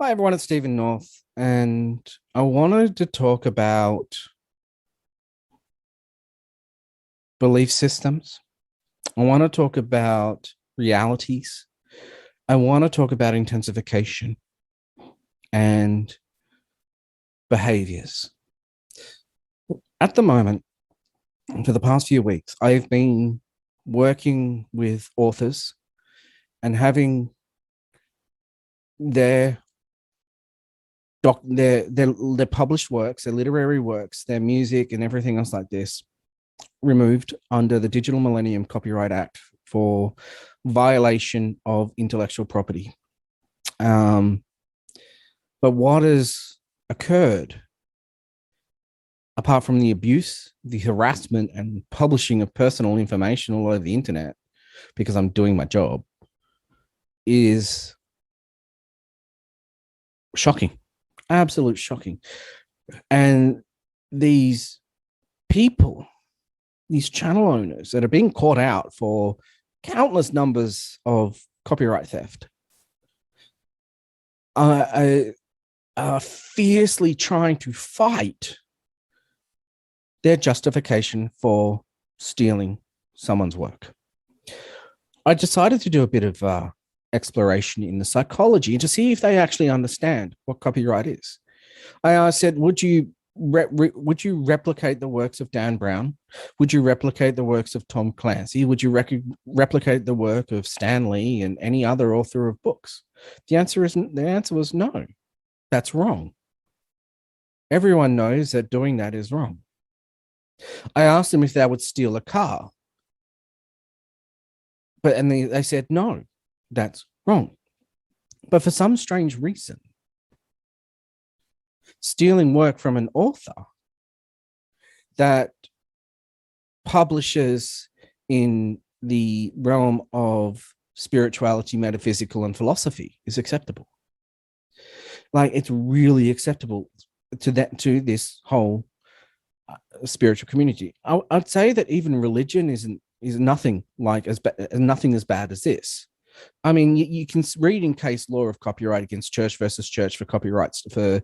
Hi, everyone. It's Stephen North, and I wanted to talk about belief systems. I want to talk about realities. I want to talk about intensification and behaviors. At the moment, for the past few weeks, I've been working with authors and having their their published works, their literary works, their music, and everything else like this removed under the Digital Millennium Copyright Act for violation of intellectual property. But what has occurred, apart from the abuse, the harassment, and publishing of personal information all over the internet, because I'm doing my job, is shocking, absolute shocking. And these people, these channel owners that are being caught out for countless numbers of copyright theft are fiercely trying to fight their justification for stealing someone's work. I decided to do a bit of exploration in the psychology and to see if they actually understand what copyright is. I said, would you replicate the works of Dan Brown? Would you replicate the works of Tom Clancy? Would you replicate the work of Stan Lee and any other author of books? The answer was no. That's wrong. Everyone knows that doing that is wrong. I asked them if they would steal a car, and they said no, that's wrong. But for some strange reason, stealing work from an author that publishes in the realm of spirituality, metaphysical, and philosophy is acceptable. Like, it's really acceptable to this whole spiritual community. I'd say that even religion is nothing like nothing as bad as this. I mean, you can read in case law of copyright against church versus church for copyrights for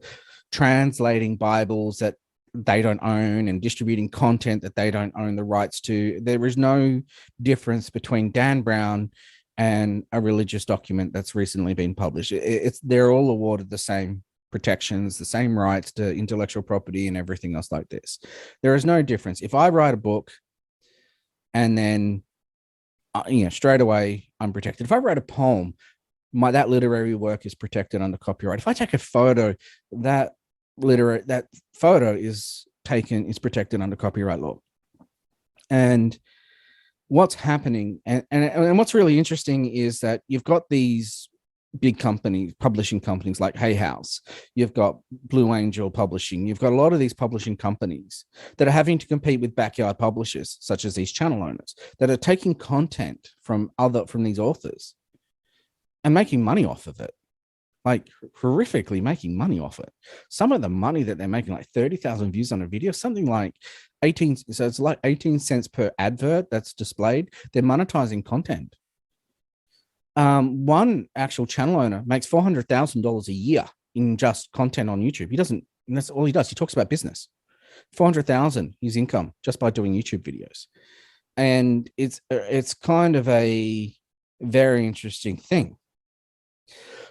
translating Bibles that they don't own and distributing content that they don't own the rights to. There is no difference between Dan Brown and a religious document that's recently been published. They're all awarded the same protections, the same rights to intellectual property and everything else like this. There is no difference. If I write a book and then straight away I'm protected. If I write a poem, that literary work is protected under copyright. If I take a photo, that photo is protected under copyright law. And what's happening, and what's really interesting is that you've got these big companies, publishing companies like Hay House, you've got Blue Angel Publishing, you've got a lot of these publishing companies that are having to compete with backyard publishers, such as these channel owners, that are taking content from these authors and making money off of it, like horrifically making money off it. Some of the money that they're making, like 30,000 views on a video, something like 18, so it's like 18 cents per advert that's displayed. They're monetizing content. One actual channel owner makes $400,000 a year in just content on YouTube. And that's all he does. He talks about business. 400,000 his income just by doing YouTube videos. And it's kind of a very interesting thing.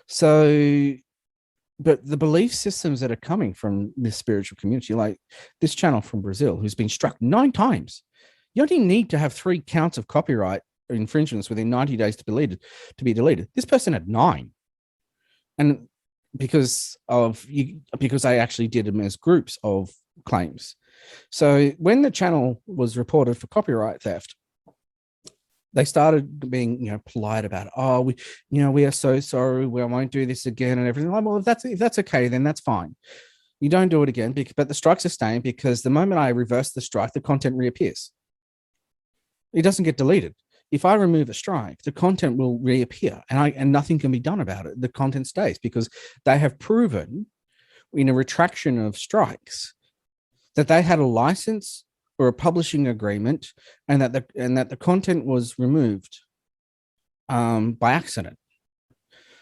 So, but the belief systems that are coming from this spiritual community, like this channel from Brazil, who's been struck 9 times, you only need to have 3 counts of copyright infringements within 90 days to be deleted. This person had 9, and because I actually did them as groups of claims. So when the channel was reported for copyright theft, they started being polite about it. Oh, we are so sorry, we won't do this again and everything. Like, well, if that's okay, then that's fine. You don't do it again, but the strikes are staying because the moment I reverse the strike, the content reappears. It doesn't get deleted. If I remove a strike, the content will reappear and nothing can be done about it. The content stays because they have proven in a retraction of strikes that they had a license or a publishing agreement and that the content was removed by accident.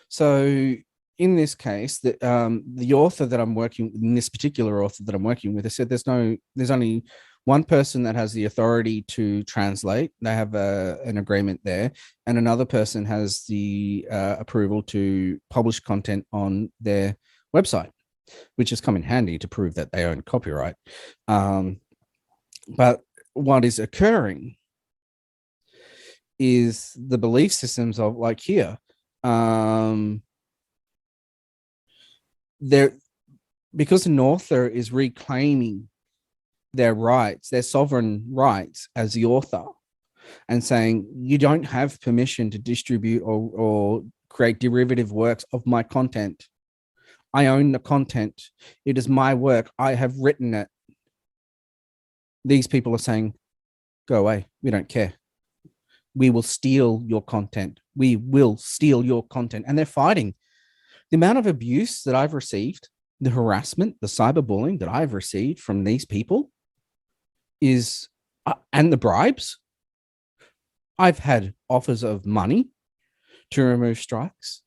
So in this case, the author that I'm working in this particular author that I'm working with, I said there's only one person that has the authority to translate. They have an agreement there, and another person has the approval to publish content on their website, which has come in handy to prove that they own copyright. But what is occurring is the belief systems of, like, here, there, because an author is reclaiming their rights, their sovereign rights as the author, and saying, you don't have permission to distribute or create derivative works of my content. I own the content. It is my work. I have written it. These people are saying, go away. We don't care. We will steal your content. We will steal your content. And they're fighting. The amount of abuse that I've received, the harassment, the cyberbullying that I've received from these people is, and the bribes. I've had offers of money to remove strikes.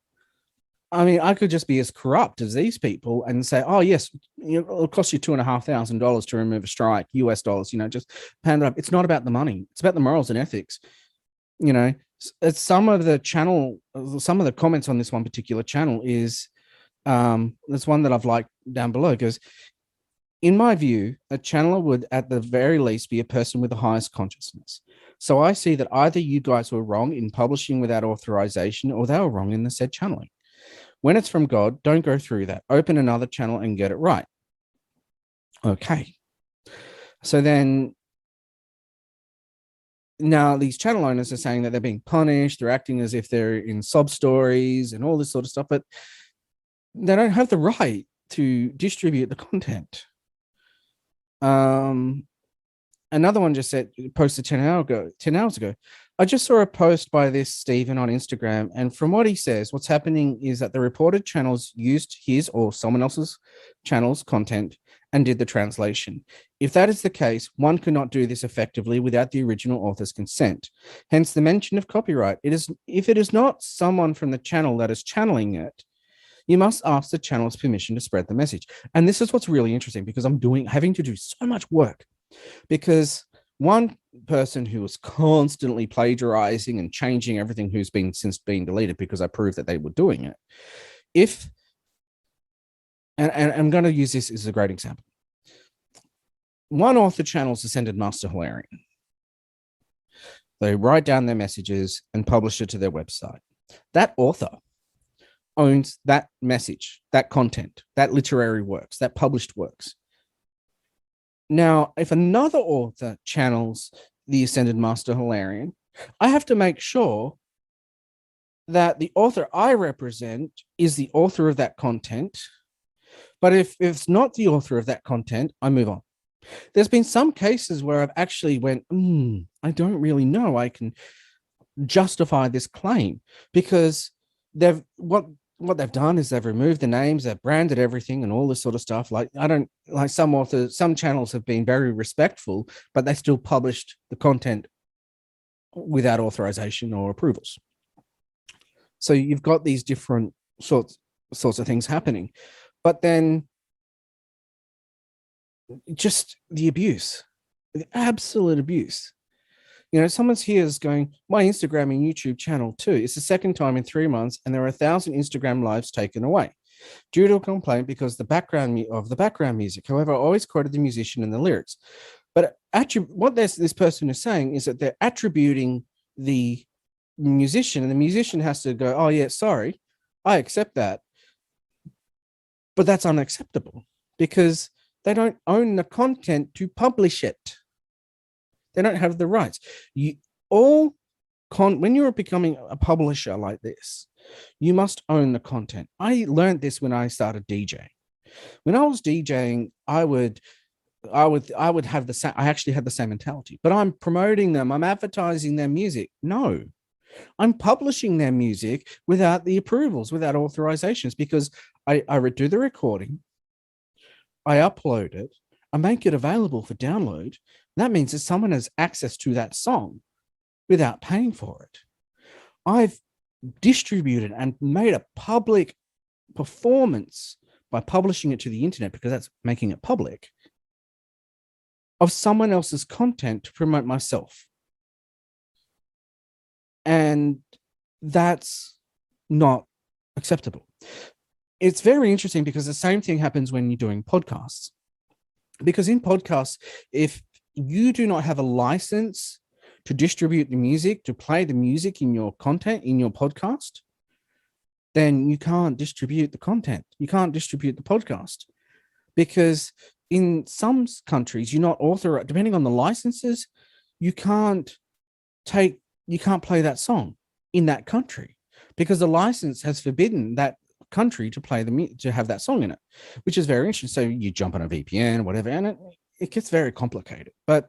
I mean, I could just be as corrupt as these people and say, oh, yes, it'll cost you $2,500 to remove a strike, US dollars, just hand it up. It's not about the money. It's about the morals and ethics. It's some of the comments on this one particular channel is, there's one that I've liked down below. It goes, in my view, a channeler would at the very least be a person with the highest consciousness. So I see that either you guys were wrong in publishing without authorization, or they were wrong in the said channeling. When it's from God, don't go through that. Open another channel and get it right. Okay. So then, now these channel owners are saying that they're being punished. They're acting as if they're in sub stories and all this sort of stuff, but they don't have the right to distribute the content. Another one just said, posted 10 hours ago. I just saw a post by this Stephen on Instagram, and from what he says, what's happening is that the reported channels used his or someone else's channel's content and did the translation. If that is the case, one cannot do this effectively without the original author's consent. Hence the mention of copyright. If it is not someone from the channel that is channeling it, you must ask the channel's permission to spread the message. And this is what's really interesting, because I'm having to do so much work, because one person who was constantly plagiarizing and changing everything, who's since been deleted because I proved that they were doing it. And I'm going to use this as a great example. One author channels Ascended Master Hilarion. They write down their messages and publish it to their website. That author owns that message, that content, that literary works, that published works. Now, if another author channels the Ascended Master Hilarion, I have to make sure that the author I represent is the author of that content. But if it's not the author of that content, I move on. There's been some cases where I've actually went, I don't really know I can justify this claim, because what they've done is they've removed the names, they've branded everything and all this sort of stuff. Like, I don't like some authors, some channels have been very respectful, but they still published the content without authorization or approvals. So you've got these different sorts of things happening. But then just the abuse, the absolute abuse. Someone's here is going, my Instagram and YouTube channel too. It's the second time in 3 months, and there are 1,000 Instagram lives taken away due to a complaint because the background music. However, I always quoted the musician and the lyrics. But what this person is saying is that they're attributing the musician, and the musician has to go, oh yeah, sorry, I accept that. But that's unacceptable, because they don't own the content to publish it. They don't have the rights. When you're becoming a publisher like this, you must own the content. I learned this when I started DJing. When I was DJing, I would have the same. I actually had the same mentality. But I'm promoting them. I'm advertising their music. No, I'm publishing their music without the approvals, without authorizations, because I do the recording, I upload it, I make it available for download. That means that someone has access to that song without paying for it. I've distributed and made a public performance by publishing it to the internet, because that's making it public, of someone else's content to promote myself. And that's not acceptable. It's very interesting because the same thing happens when you're doing podcasts. Because in podcasts, if you do not have a license to distribute the music, to play the music in your content, in your podcast, then you can't distribute the content. You can't distribute the podcast. Because in some countries, you're not authorized, depending on the licenses, you can't play that song in that country because the license has forbidden that country to play to have that song in it, which is very interesting. So you jump on a VPN, whatever, and it gets very complicated. But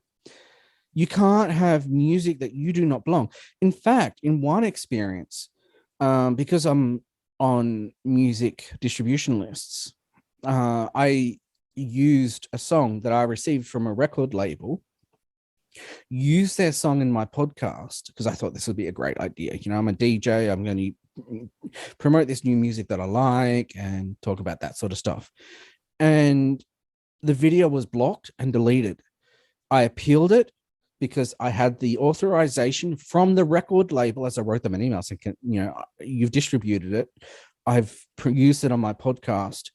you can't have music that you do not belong. In fact, in one experience, because I'm on music distribution lists, I used a song that I received from a record label, use their song in my podcast because I thought this would be a great idea. You know, I'm a DJ. I'm going to promote this new music that I like and talk about that sort of stuff. And the video was blocked and deleted. I appealed it because I had the authorization from the record label, as I wrote them an email saying, you know, you've distributed it. I've used it on my podcast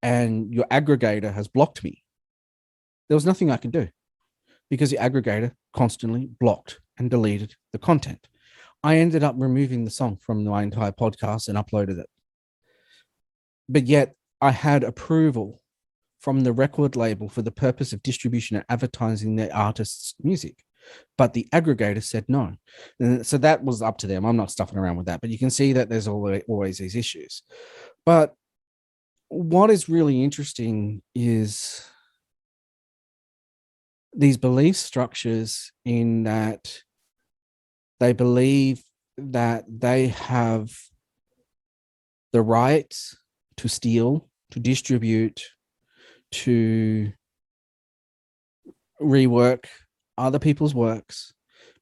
and your aggregator has blocked me. There was nothing I could do because the aggregator constantly blocked and deleted the content. I ended up removing the song from my entire podcast and uploaded it. But yet I had approval from the record label for the purpose of distribution and advertising the artist's music. But the aggregator said no. And so that was up to them. I'm not stuffing around with that. But you can see that there's always these issues. But what is really interesting is these belief structures in that they believe that they have the right to steal, to distribute, to rework other people's works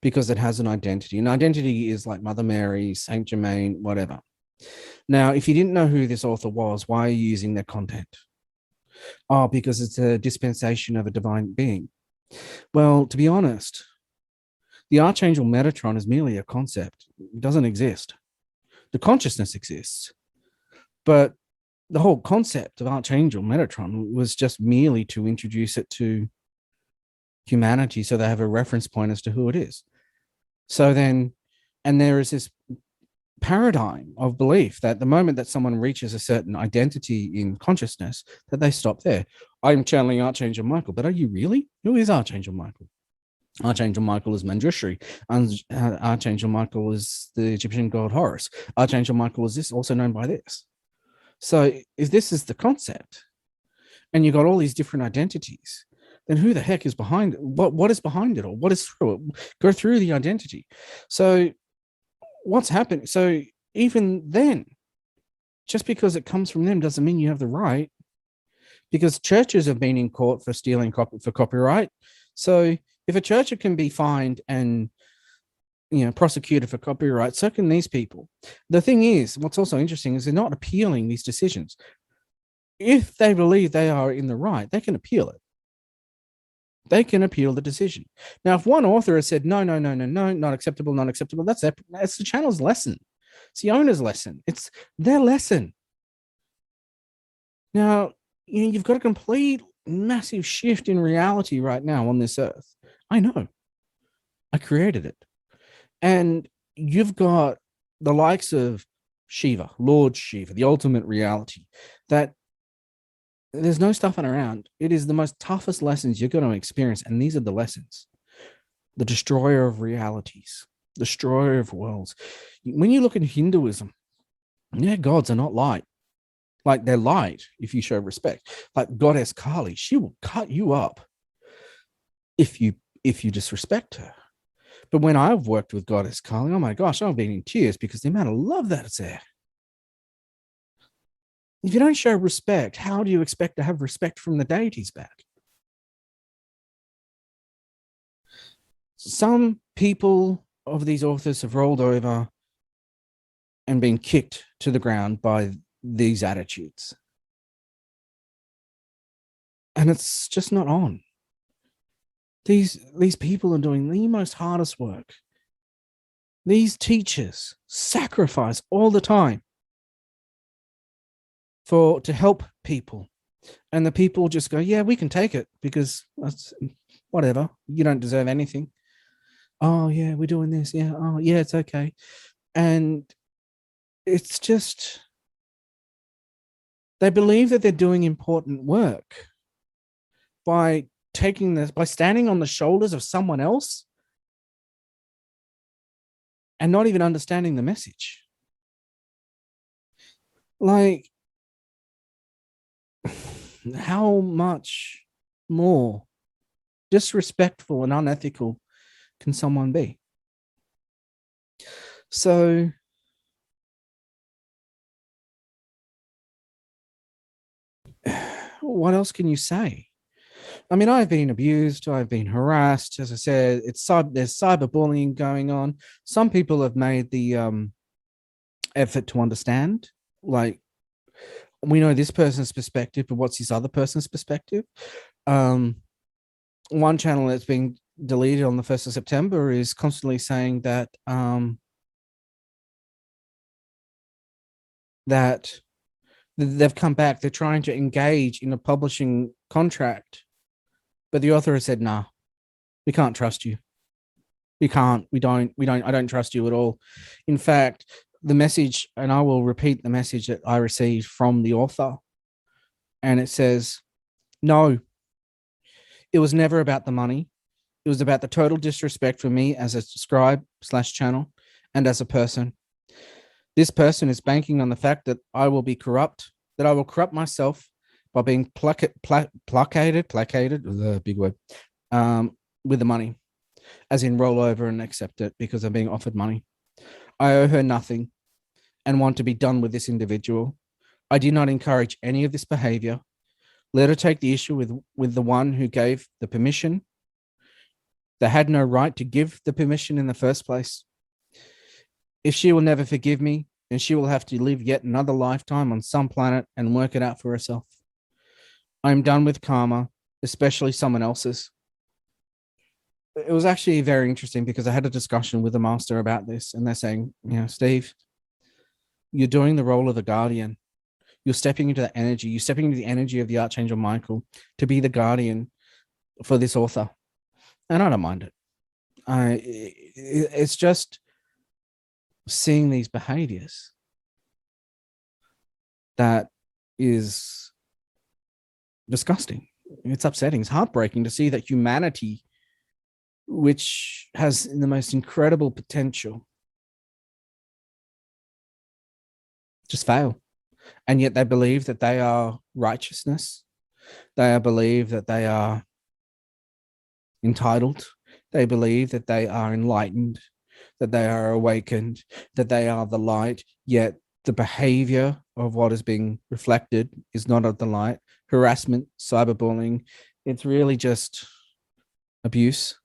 because it has an identity. An identity is like Mother Mary, Saint Germain, whatever. Now, if you didn't know who this author was, why are you using their content? Oh, because it's a dispensation of a divine being. Well, to be honest, the Archangel Metatron is merely a concept. It doesn't exist. The consciousness exists, but the whole concept of Archangel Metatron was just merely to introduce it to humanity so they have a reference point as to who it is. So then, and there is this paradigm of belief that the moment that someone reaches a certain identity in consciousness, that they stop there. I'm channeling Archangel Michael, but are you really? Who is Archangel Michael? Archangel Michael is Manjushri. Archangel Michael is the Egyptian god Horus. Archangel Michael is this, also known by this. So if this is the concept, and you've got all these different identities, then who the heck is behind it? What is behind it, or what is through it? Go through the identity. So what's happening? So even then, just because it comes from them doesn't mean you have the right, because churches have been in court for stealing for copyright. So if a church can be fined and prosecuted for copyright, so can these people. The thing is, what's also interesting is they're not appealing these decisions. If they believe they are in the right, they can appeal it. They can appeal the decision. Now, if one author has said, no, not acceptable, that's the channel's lesson. It's the owner's lesson. It's their lesson. Now, you've got a complete massive shift in reality right now on this earth. I know. I created it. And you've got the likes of Shiva, Lord Shiva, the ultimate reality, that there's no stuffing around. It is the most toughest lessons you're going to experience. And these are the lessons. The destroyer of realities, destroyer of worlds. When you look at Hinduism, their gods are not light. Like, they're light if you show respect. Like Goddess Kali, she will cut you up if you disrespect her. But when I've worked with Goddess Kali, oh my gosh, I've been in tears because the amount of love that's there. If you don't show respect, how do you expect to have respect from the deities back? Some people of these authors have rolled over and been kicked to the ground by these attitudes. And it's just not on. These people are doing the most hardest work. These teachers sacrifice all the time to help people. And the people just go, yeah, we can take it because that's whatever. You don't deserve anything. Oh, yeah, we're doing this. Yeah. Oh, yeah, it's okay. And it's just, they believe that they're doing important work by standing on the shoulders of someone else and not even understanding the message. Like, how much more disrespectful and unethical can someone be? So what else can you say? I mean, I've been abused, I've been harassed. As I said, there's cyberbullying going on. Some people have made the effort to understand, like, we know this person's perspective, but what's this other person's perspective? One channel that's being deleted on the 1st of September is constantly saying that that they've come back, they're trying to engage in a publishing contract, but the author has said, nah, we can't trust you. We can't, we don't, I don't trust you at all. In fact, the message, and I will repeat the message that I received from the author, and it says, no, it was never about the money. It was about the total disrespect for me as a scribe/channel and as a person. This person is banking on the fact that I will be corrupt, that I will corrupt myself by being placated, the big word, with the money, as in roll over and accept it because I'm being offered money. I owe her nothing and want to be done with this individual. I did not encourage any of this behavior. Let her take the issue with the one who gave the permission. They had no right to give the permission in the first place. If she will never forgive me, then she will have to live yet another lifetime on some planet and work it out for herself. I'm done with karma, especially someone else's. It was actually very interesting because I had a discussion with the master about this, and they're saying, Steve, you're doing the role of the guardian. You're stepping into that energy. You're stepping into the energy of the Archangel Michael to be the guardian for this author. And I don't mind it. It's just seeing these behaviors that is disgusting. It's upsetting. It's heartbreaking to see that humanity, which has the most incredible potential, just fail. And yet they believe that they are righteousness. They believe that they are entitled. They believe that they are enlightened, that they are awakened, that they are the light, yet the behavior of what is being reflected is not of the light. Harassment, cyberbullying, it's really just abuse.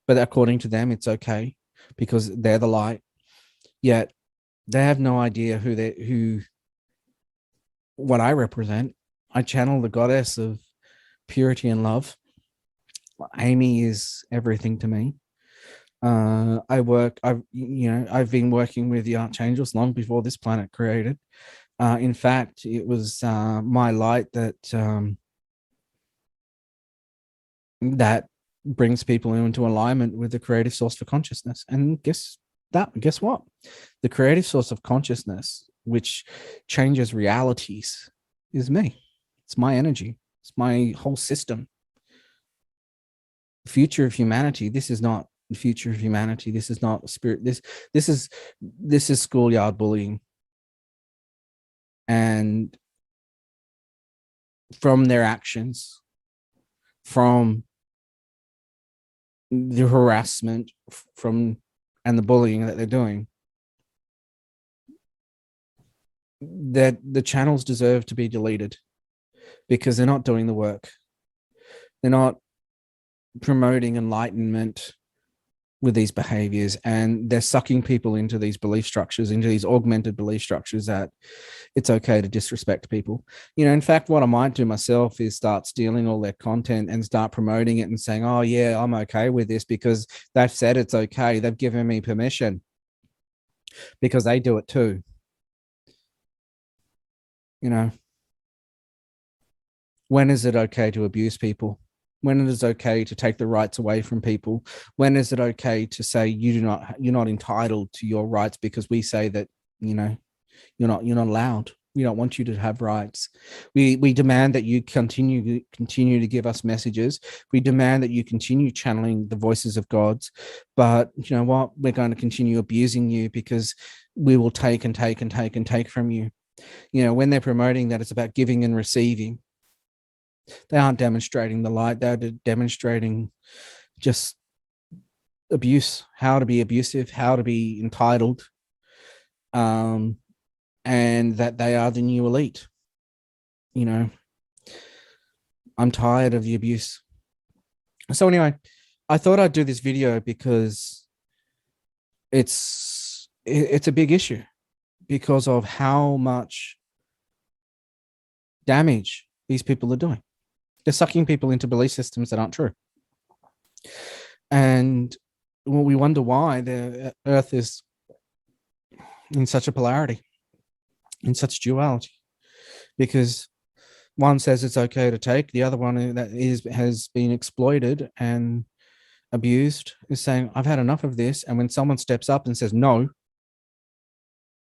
But according to them, it's okay because they're the light. Yet they have no idea what I represent. I channel the goddess of purity and love. Amy is everything to me. I've been working with the archangels long before this planet created. In fact, it was my light that brings people into alignment with the creative source for consciousness. And guess what? The creative source of consciousness, which changes realities, is me. It's my energy. It's my whole system. The future of humanity. This is not the future of humanity. This is not spirit. This is schoolyard bullying. And from their actions, from the harassment, and the bullying that they're doing, that the channels deserve to be deleted because they're not doing the work. They're not promoting enlightenment, with these behaviors, and they're sucking people into these belief structures, into these augmented belief structures that it's okay to disrespect people. In fact, what I might do myself is start stealing all their content and start promoting it and saying, oh yeah, I'm okay with this because they've said it's okay. They've given me permission, because they do it too. When is it okay to abuse people? When it is okay to take the rights away from people? When is it okay to say you're not entitled to your rights because we say that you're not allowed? We don't want you to have rights. We demand that you continue to give us messages. We demand that you continue channeling the voices of gods. But you know what? We're going to continue abusing you because we will take and take and take and take from you. When they're promoting that it's about giving and receiving, they aren't demonstrating the light. They're demonstrating just abuse, how to be abusive, how to be entitled, and that they are the new elite. I'm tired of the abuse. So anyway, I thought I'd do this video because it's a big issue because of how much damage these people are doing. They're sucking people into belief systems that aren't true. And we wonder why the earth is in such a polarity, in such duality, because one says it's okay to take, the other one that has been exploited and abused is saying, I've had enough of this. And when someone steps up and says, no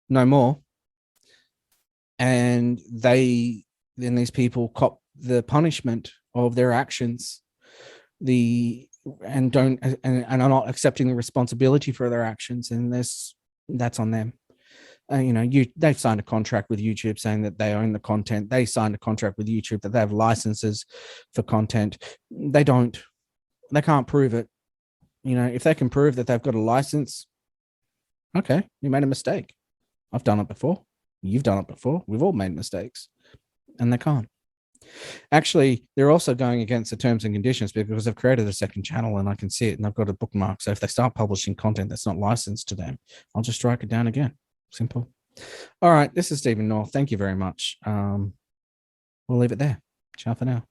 more, and then these people cop the punishment of their actions, and are not accepting the responsibility for their actions, and that's on them. They've signed a contract with YouTube saying that they own the content. They signed a contract with YouTube that they have licenses for content. They don't. They can't prove it. If they can prove that they've got a license, okay, you made a mistake. I've done it before. You've done it before. We've all made mistakes, and they can't. Actually, they're also going against the terms and conditions because they've created a second channel and I can see it and I've got a bookmark. So if they start publishing content that's not licensed to them, I'll just strike it down again. Simple. All right. This is Stephen North. Thank you very much. We'll leave it there. Ciao for now.